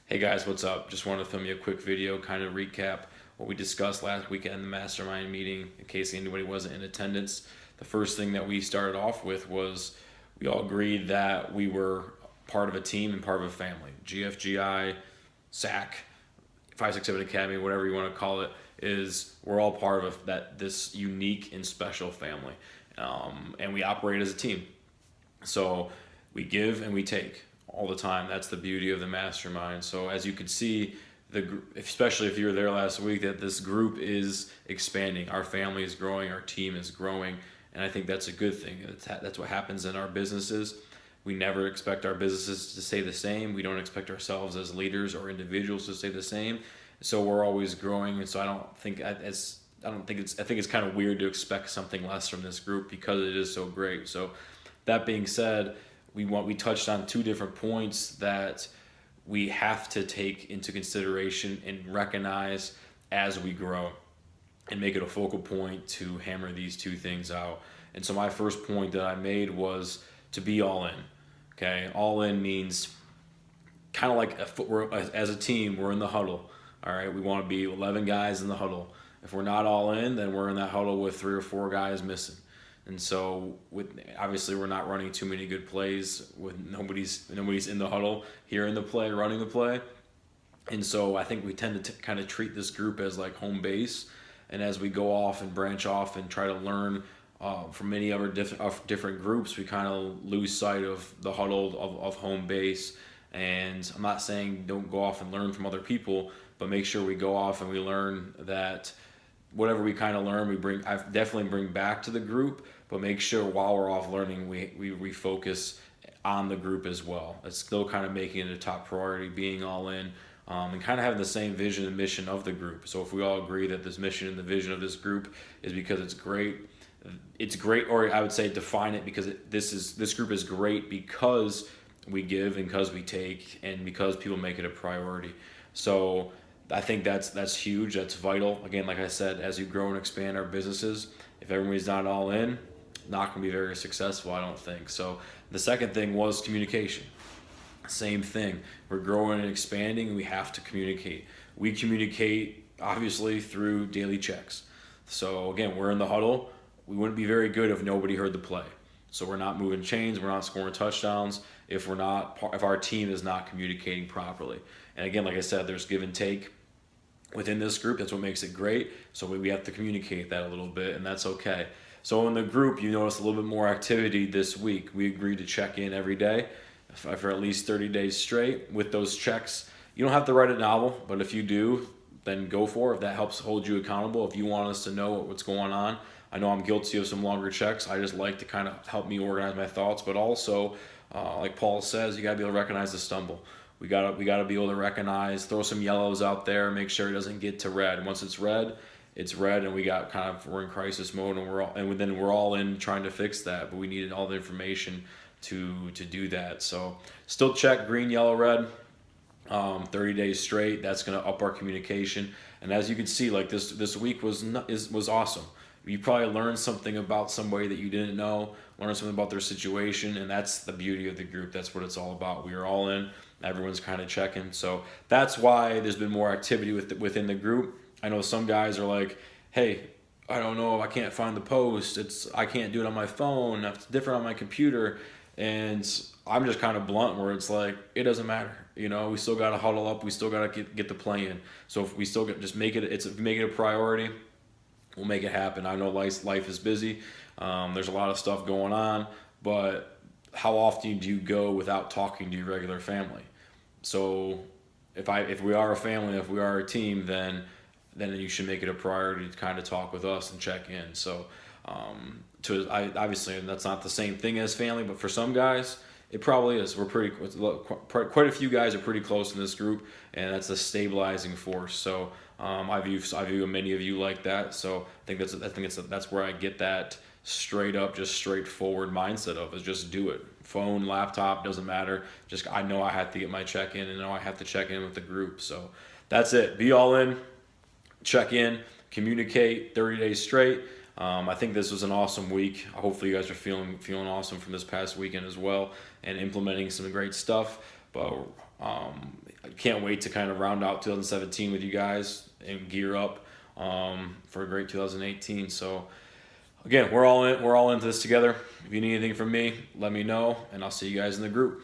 Hey guys, what's up? Just wanted to film you a quick video, kind of recap what we discussed last weekend in the mastermind meeting in case anybody wasn't in attendance. The first thing that we started off with was we all agreed that we were part of a team and part of a family. GFGI, SAC, 567 Academy, whatever you want to call it, is we're all part of this unique and special family. And we operate as a team. So we give and we take all the time. That's the beauty of the mastermind. So as you could see, especially if you were there last week, that this group is expanding. Our family is growing. Our team is growing. And I think that's a good thing. That's what happens in our businesses. We never expect our businesses to stay the same. We don't expect ourselves as leaders or individuals to stay the same. So we're always growing. And so I think it's kind of weird to expect something less from this group because it is so great. So that being said, we touched on two different points that we have to take into consideration and recognize as we grow and make it a focal point to hammer these two things out. And so my first point that I made was to be all in. Okay, all in means kind of like as a team, we're in the huddle. All right, we want to be 11 guys in the huddle. If we're not all in, then we're in that huddle with 3 or 4 guys missing. And so, obviously, we're not running too many good plays with nobody's in the huddle hearing the play, running the play. And so I think we tend to kind of treat this group as like home base. And as we go off and branch off and try to learn from many other different groups, we kind of lose sight of the huddle of home base. And I'm not saying don't go off and learn from other people, but make sure we go off and we learn that whatever we kind of learn, I definitely bring back to the group, but make sure while we're off learning, we refocus on the group as well. It's still kind of making it a top priority, being all in, and kind of having the same vision and mission of the group. So if we all agree that this mission and the vision of this group is because it's great, or I would say define it because this group is great because we give and because we take and because people make it a priority. So I think that's huge. That's vital. Again, like I said, as you grow and expand our businesses, if everybody's not all in, not going to be very successful, I don't think. So the second thing was communication. Same thing. We're growing and expanding, and we have to communicate. We communicate, obviously, through daily checks. So again, we're in the huddle. We wouldn't be very good if nobody heard the play. So we're not moving chains. We're not scoring touchdowns if our team is not communicating properly. And again, like I said, there's give and take within this group. That's what makes it great. So we have to communicate that a little bit, and that's okay. So in the group, you notice a little bit more activity this week. We agreed to check in every day for at least 30 days straight. With those checks, you don't have to write a novel, but if you do, then go for it. If that helps hold you accountable, if you want us to know what's going on. I know I'm guilty of some longer checks. I just like to kind of help me organize my thoughts, but also, like Paul says, you got to be able to recognize the stumble. We gotta be able to recognize, throw some yellows out there, make sure it doesn't get to red. Once it's red, and we're in crisis mode, and then we're all in trying to fix that. But we needed all the information to do that. So still check green, yellow, red, 30 days straight. That's gonna up our communication. And as you can see, like this week was awesome. You probably learned something about somebody that you didn't know, learned something about their situation, and that's the beauty of the group. That's what it's all about. We are all in. Everyone's kind of checking. So that's why there's been more activity within the group. I know some guys are like, hey, I don't know, I can't find the post. I can't do it on my phone. It's different on my computer. And I'm just kind of blunt where it's like, it doesn't matter. We still got to huddle up. We still got to get the play in. So if we still make it a priority, we'll make it happen. I know life is busy. There's a lot of stuff going on, but how often do you go without talking to your regular family? So if we are a family, if we are a team, then you should make it a priority to kind of talk with us and check in. So obviously, and that's not the same thing as family, but for some guys, it probably is. Quite a few guys are pretty close in this group, and that's a stabilizing force. So I view many of you like that. So I think that's where I get that straight up, just straightforward mindset of is just do it. Phone, laptop, doesn't matter. Just I know I have to get my check in, and I know I have to check in with the group. So that's it. Be all in, check in, communicate 30 days straight. I think this was an awesome week. Hopefully you guys are feeling awesome from this past weekend as well and implementing some great stuff. But can't wait to kind of round out 2017 with you guys and gear up for a great 2018. So again, we're all into this together. If you need anything from me, let me know, and I'll see you guys in the group.